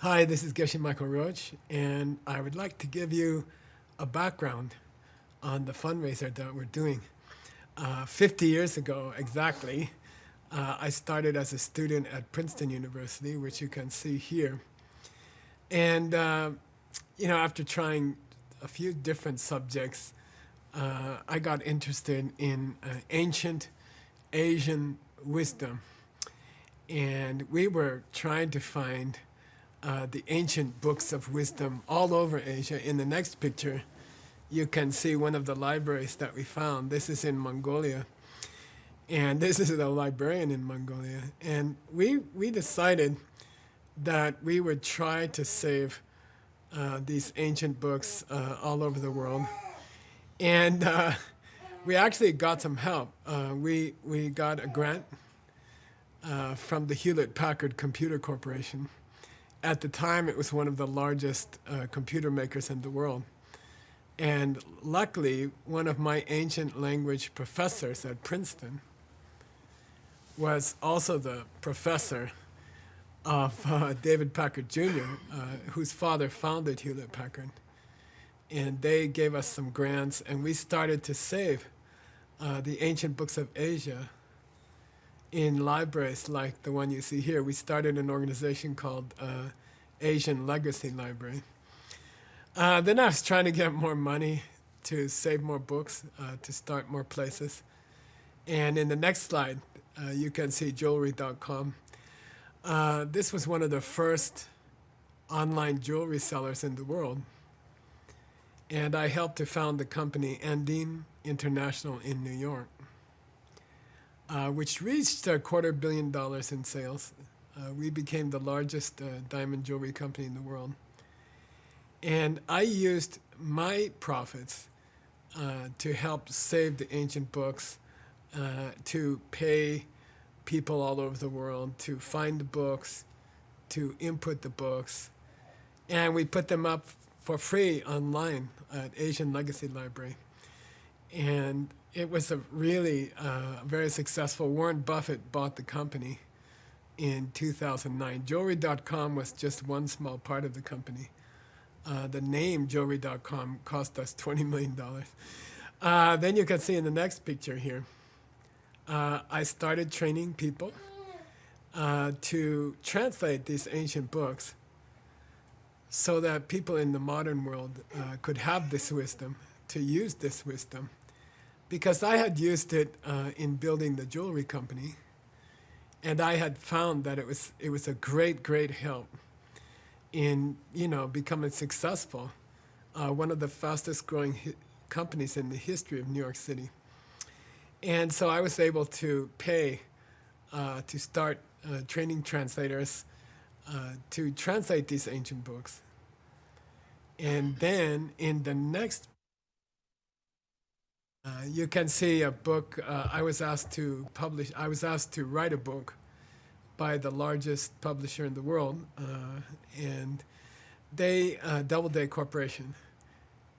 Hi, this is Gese Michael Roach, and I would like to give you a background on the fundraiser that we're doing. 50 years ago, exactly, I started as a student at Princeton University, which you can see here. And, after trying a few different subjects, I got interested in ancient Asian wisdom. And we were trying to find the ancient books of wisdom all over Asia. In the next picture, you can see one of the libraries that we found. This is in Mongolia. And this is a librarian in Mongolia. And we decided that we would try to save these ancient books all over the world. And we actually got some help. We got a grant from the Hewlett-Packard Computer Corporation. At the time, it was one of the largest computer makers in the world. And luckily, one of my ancient language professors at Princeton was also the professor of David Packard Jr., whose father founded Hewlett-Packard. And they gave us some grants, and we started to save the ancient books of Asia in libraries like the one you see here. We started an organization called Asian Legacy Library. Then I was trying to get more money to save more books, to start more places. And in the next slide, you can see jewelry.com. This was one of the first online jewelry sellers in the world. And I helped to found the company Andine International in New York, which reached $250 million in sales. We became the largest diamond jewelry company in the world. And I used my profits to help save the ancient books, to pay people all over the world to find the books, to input the books. And we put them up for free online at Asian Legacy Library. And it was a really very successful. Warren Buffett bought the company in 2009. Jewelry.com was just one small part of the company. The name Jewelry.com cost us $20 million. Then you can see in the next picture here, I started training people to translate these ancient books so that people in the modern world could have this wisdom, to use this wisdom. Because I had used it in building the jewelry company, and I had found that it was a great help in becoming successful. One of the fastest growing companies in the history of New York City. And so I was able to pay to start training translators to translate these ancient books. And then in the next, you can see a book I was asked to publish. I was asked to write a book by the largest publisher in the world, and they, Doubleday Corporation,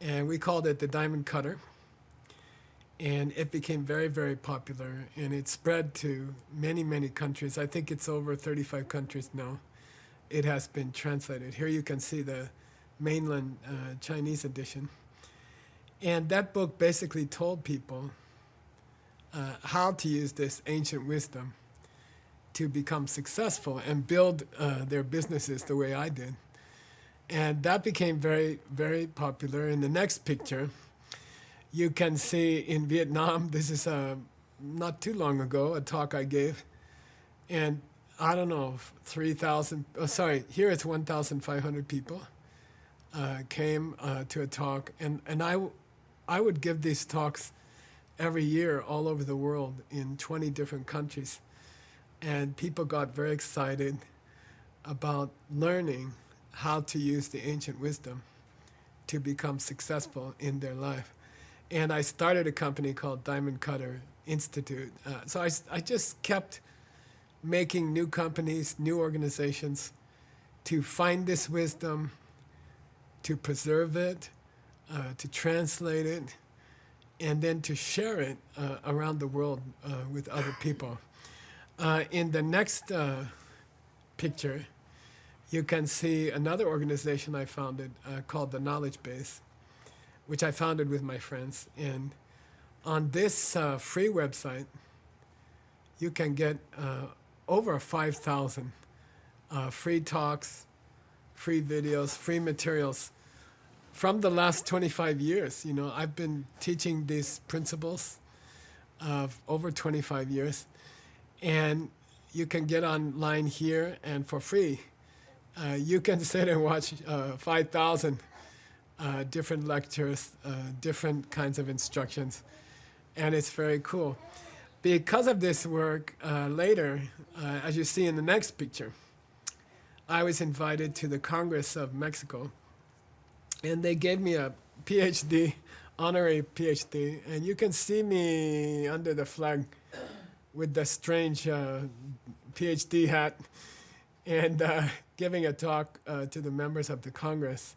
and we called it The Diamond Cutter. And it became very popular, and it spread to many countries. I think it's over 35 countries now. It has been translated. Here you can see the mainland Chinese edition. And that book basically told people how to use this ancient wisdom to become successful and build their businesses the way I did. And that became very popular. In the next picture, you can see in Vietnam, this is not too long ago, a talk I gave. And I don't know, 3,000, here it's 1,500 people came to a talk. And I would give these talks every year all over the world in 20 different countries. And people got very excited about learning how to use the ancient wisdom to become successful in their life. And I started a company called Diamond Cutter Institute. So I just kept making new companies, new organizations to find this wisdom, to preserve it, to translate it, and then to share it around the world with other people. In the next picture, you can see another organization I founded called the Knowledge Base, which I founded with my friends. And on this free website, you can get over 5,000 free talks, free videos, free materials from the last 25 years. You know, I've been teaching these principles over 25 years. And you can get online here, and for free, you can sit and watch 5,000 different lectures, different kinds of instructions, and it's very cool. Because of this work, later, as you see in the next picture, I was invited to the Congress of Mexico, and they gave me a PhD, honorary PhD, and you can see me under the flag with the strange PhD hat and giving a talk to the members of the Congress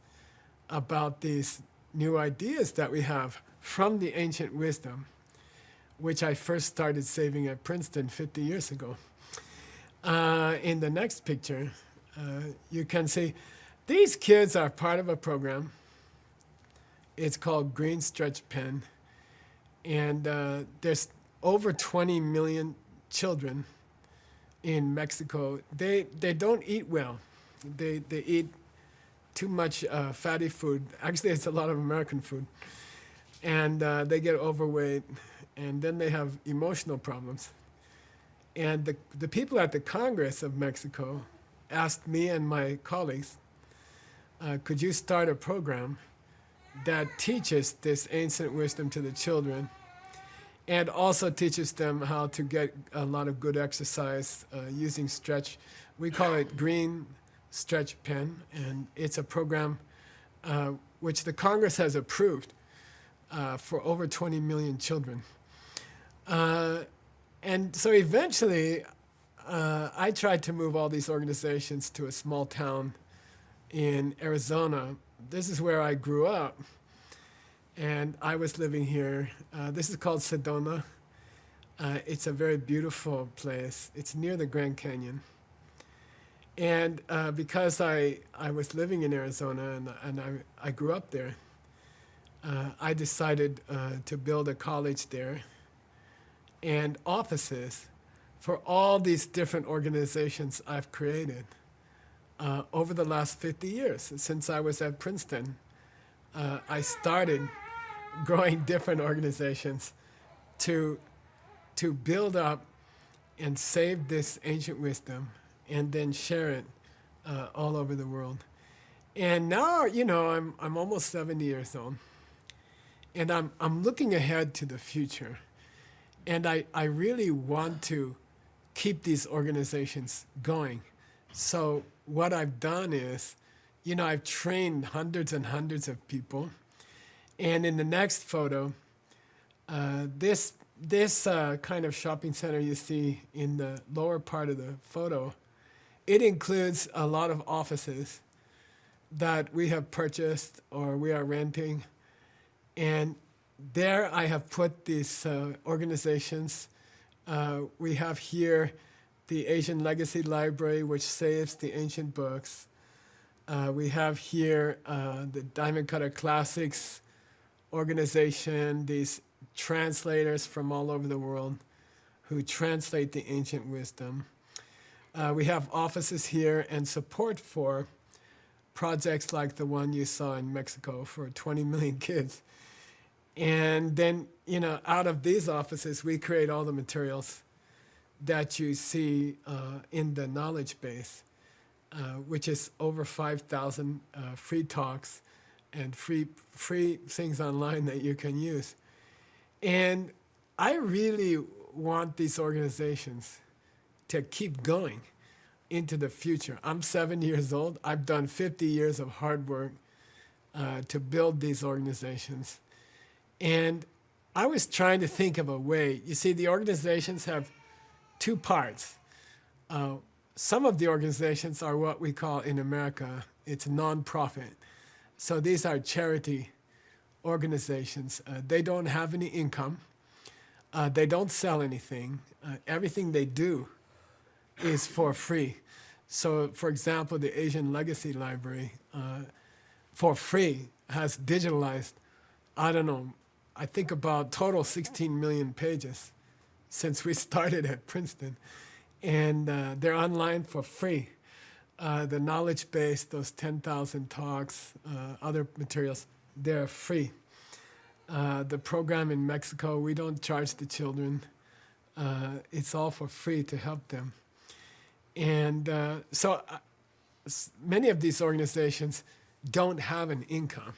about these new ideas that we have from the ancient wisdom, which I first started saving at Princeton 50 years ago. In the next picture, you can see these kids are part of a program. It's called Green Stretch Pen, and there's over 20 million children in Mexico. They don't eat well. They eat too much fatty food. Actually, it's a lot of American food. And they get overweight, and then they have emotional problems. And the people at the Congress of Mexico asked me and my colleagues, could you start a program that teaches this ancient wisdom to the children and also teaches them how to get a lot of good exercise using stretch. We call it Green Stretch Pen, and it's a program which the Congress has approved for over 20 million children. And so eventually, I tried to move all these organizations to a small town in Arizona. This is where I grew up. And I was living here. This is called Sedona. It's a very beautiful place. It's near the Grand Canyon. And because I was living in Arizona and I grew up there, I decided to build a college there and offices for all these different organizations I've created over the last 50 years. Since I was at Princeton, I started growing different organizations to build up and save this ancient wisdom and then share it all over the world. And now, you know, I'm almost 70 years old, and I'm looking ahead to the future. And I really want to keep these organizations going. So what I've done is, you know, I've trained hundreds and hundreds of people. And in the next photo, this kind of shopping center you see in the lower part of the photo, it includes a lot of offices that we have purchased or we are renting. And there I have put these organizations. We have here the Asian Legacy Library, which saves the ancient books. We have here the Diamond Cutter Classics organization, these translators from all over the world who translate the ancient wisdom. We have offices here and support for projects like the one you saw in Mexico for 20 million kids. And then, you know, out of these offices, we create all the materials that you see in the knowledge base, which is over 5,000 free talks and free things online that you can use. And I really want these organizations to keep going into the future. I'm 70 years old. I've done 50 years of hard work to build these organizations. And I was trying to think of a way. You see, the organizations have two parts. Some of the organizations are what we call in America, it's nonprofit. So these are charity organizations. They don't have any income. They don't sell anything. Everything they do is for free. So, for example, the Asian Legacy Library, for free, has digitalized, I don't know, I think about total 16 million pages since we started at Princeton. And they're online for free. The knowledge base, those 10,000 talks, other materials, they're free. The program in Mexico, we don't charge the children. It's all for free to help them. And so many of these organizations don't have an income.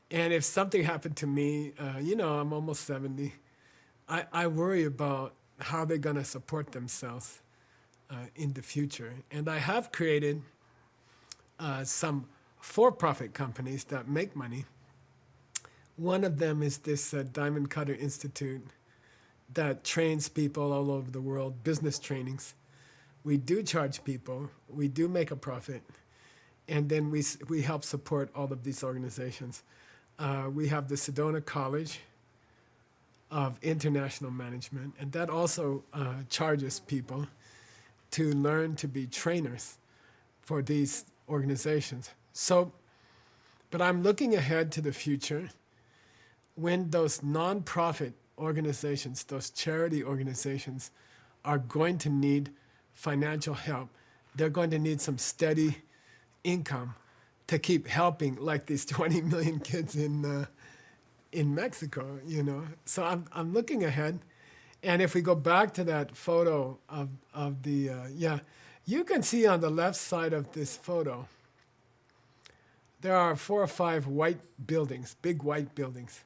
And if something happened to me, I'm almost 70, I worry about how they're going to support themselves in the future. And I have created some for-profit companies that make money. One of them is this Diamond Cutter Institute that trains people all over the world, business trainings. We do charge people, we do make a profit, and then we help support all of these organizations. We have the Sedona College of International Management, and that also charges people to learn to be trainers for these organizations. So, but I'm looking ahead to the future when those nonprofit organizations, those charity organizations, are going to need financial help. They're going to need some steady income to keep helping, like these 20 million kids in Mexico, So I'm looking ahead. And if we go back to that photo of the, you can see on the left side of this photo, there are 4 or 5 white buildings, big white buildings.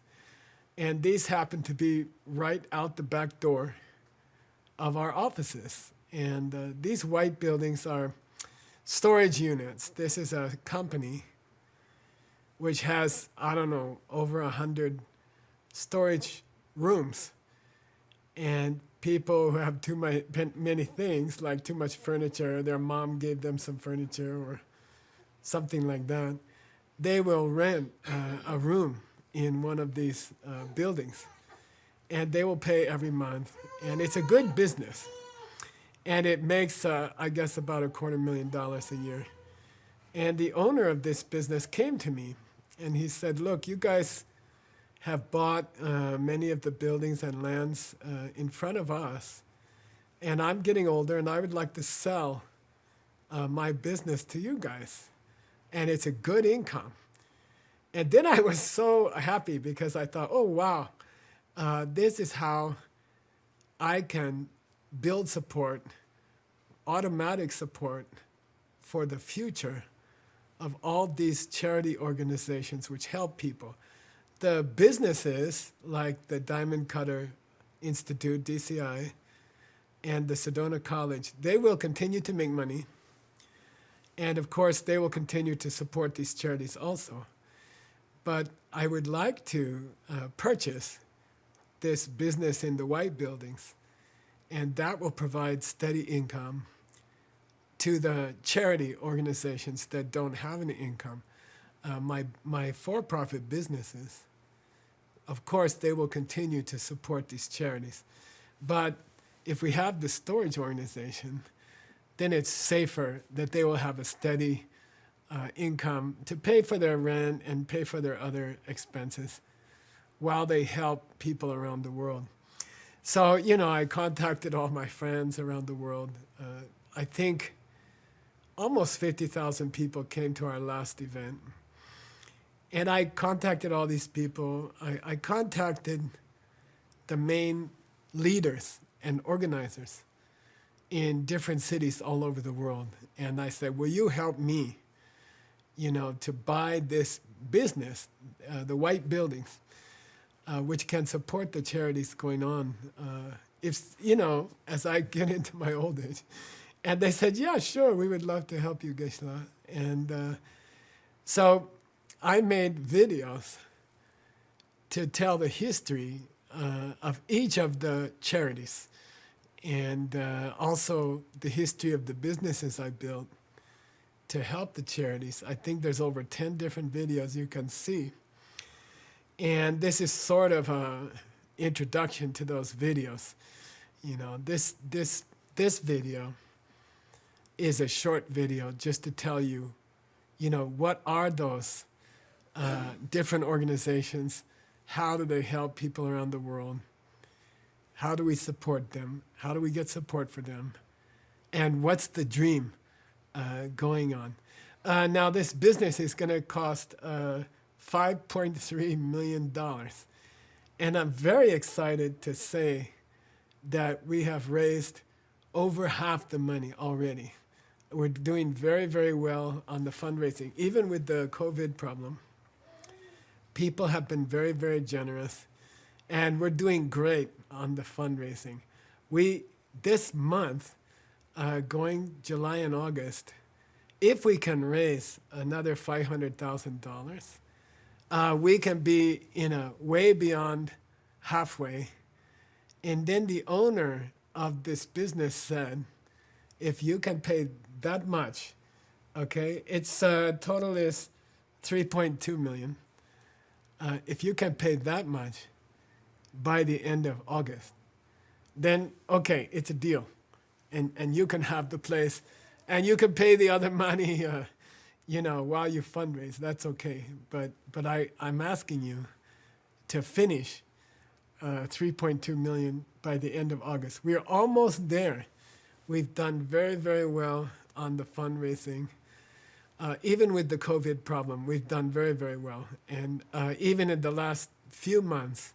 And these happen to be right out the back door of our offices. And these white buildings are storage units. This is a company which has, over 100 storage rooms. And people who have many things, like too much furniture, their mom gave them some furniture or something like that, they will rent a room in one of these buildings. And they will pay every month. And it's a good business. And it makes, I guess, about $250,000 a year. And the owner of this business came to me, and he said, look, you guys have bought many of the buildings and lands in front of us, and I'm getting older, and I would like to sell my business to you guys. And it's a good income. And then I was so happy because I thought, oh, wow, this is how I can build support, automatic support for the future of all these charity organizations which help people. The businesses like the Diamond Cutter Institute, DCI, and the Sedona College, they will continue to make money. And of course, they will continue to support these charities also. But I would like to purchase this business in the white buildings, and that will provide steady income to the charity organizations that don't have any income. My for-profit businesses, of course, they will continue to support these charities. But if we have the storage organization, then it's safer that they will have a steady income to pay for their rent and pay for their other expenses while they help people around the world. So, I contacted all my friends around the world. I think almost 50,000 people came to our last event. And I contacted all these people. I contacted the main leaders and organizers in different cities all over the world. And I said, will you help me, to buy this business, the white buildings, which can support the charities going on, as I get into my old age. And they said, yeah, sure, we would love to help you, Geshe. And so I made videos to tell the history of each of the charities, and also the history of the businesses I built to help the charities. I think there's over 10 different videos you can see. And this is sort of an introduction to those videos. This video is a short video just to tell you, what are those different organizations? How do they help people around the world? How do we support them? How do we get support for them? And what's the dream going on? Now, this business is going to cost $5.3 million. And I'm very excited to say that we have raised over half the money already. We're doing very, very well on the fundraising. Even with the COVID problem, people have been very, very generous. And we're doing great on the fundraising. This month, going July and August, if we can raise another $500,000, we can be way beyond halfway. And then the owner of this business said, if you can pay that much, okay, its total is $3.2 million. If you can pay that much by the end of August, then okay, it's a deal. And you can have the place, and you can pay the other money, while you fundraise. That's okay. But I'm asking you to finish 3.2 million by the end of August. We're almost there. We've done very, very well on the fundraising. Even with the COVID problem, we've done very, very well. And even in the last few months,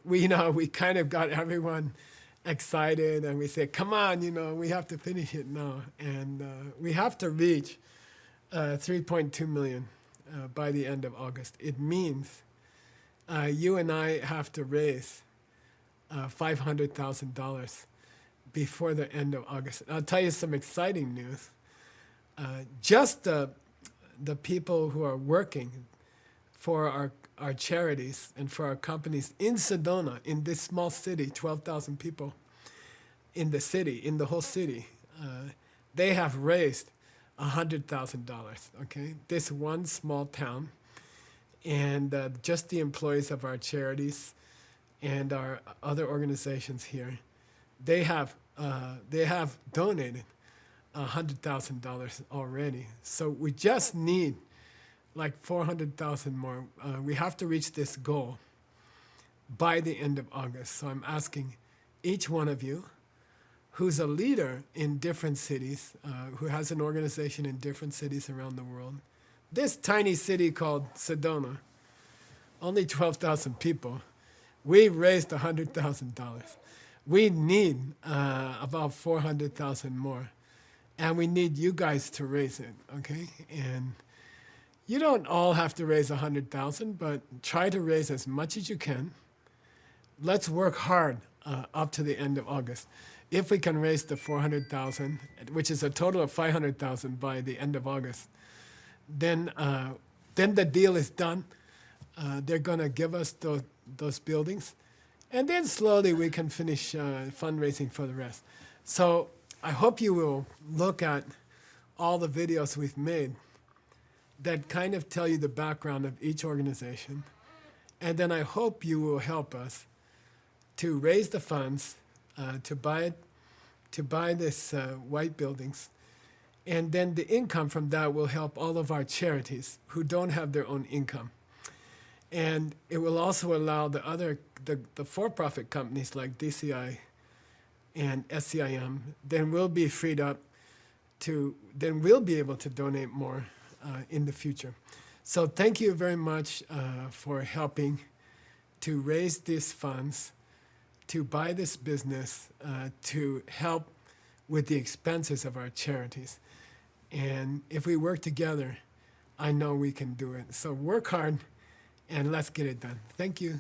we kind of got everyone excited, and we say, come on, we have to finish it now. And we have to reach 3.2 million by the end of August. It means you and I have to raise $500,000 before the end of August. I'll tell you some exciting news. Just the people who are working for our charities and for our companies in Sedona, in this small city, 12,000 people in the whole city, they have raised $100,000, okay? This one small town, and just the employees of our charities and our other organizations here, they have donated $100,000 already. So we just need like 400,000 more. We have to reach this goal by the end of August. So I'm asking each one of you who's a leader in different cities, who has an organization in different cities around the world. This tiny city called Sedona, only 12,000 people, we raised $100,000. We need about 400,000 more. And we need you guys to raise it, okay? And you don't all have to raise 100,000, but try to raise as much as you can. Let's work hard up to the end of August. If we can raise the 400,000, which is a total of 500,000 by the end of August, then the deal is done. They're going to give us those buildings, and then slowly we can finish fundraising for the rest. So I hope you will look at all the videos we've made that kind of tell you the background of each organization. And then I hope you will help us to raise the funds to buy this white buildings. And then the income from that will help all of our charities who don't have their own income. And it will also allow the for-profit companies like DCI and SCIM, then we'll be freed up then we'll be able to donate more in the future. So thank you very much for helping to raise these funds, to buy this business, to help with the expenses of our charities. And if we work together, I know we can do it. So work hard and let's get it done. Thank you.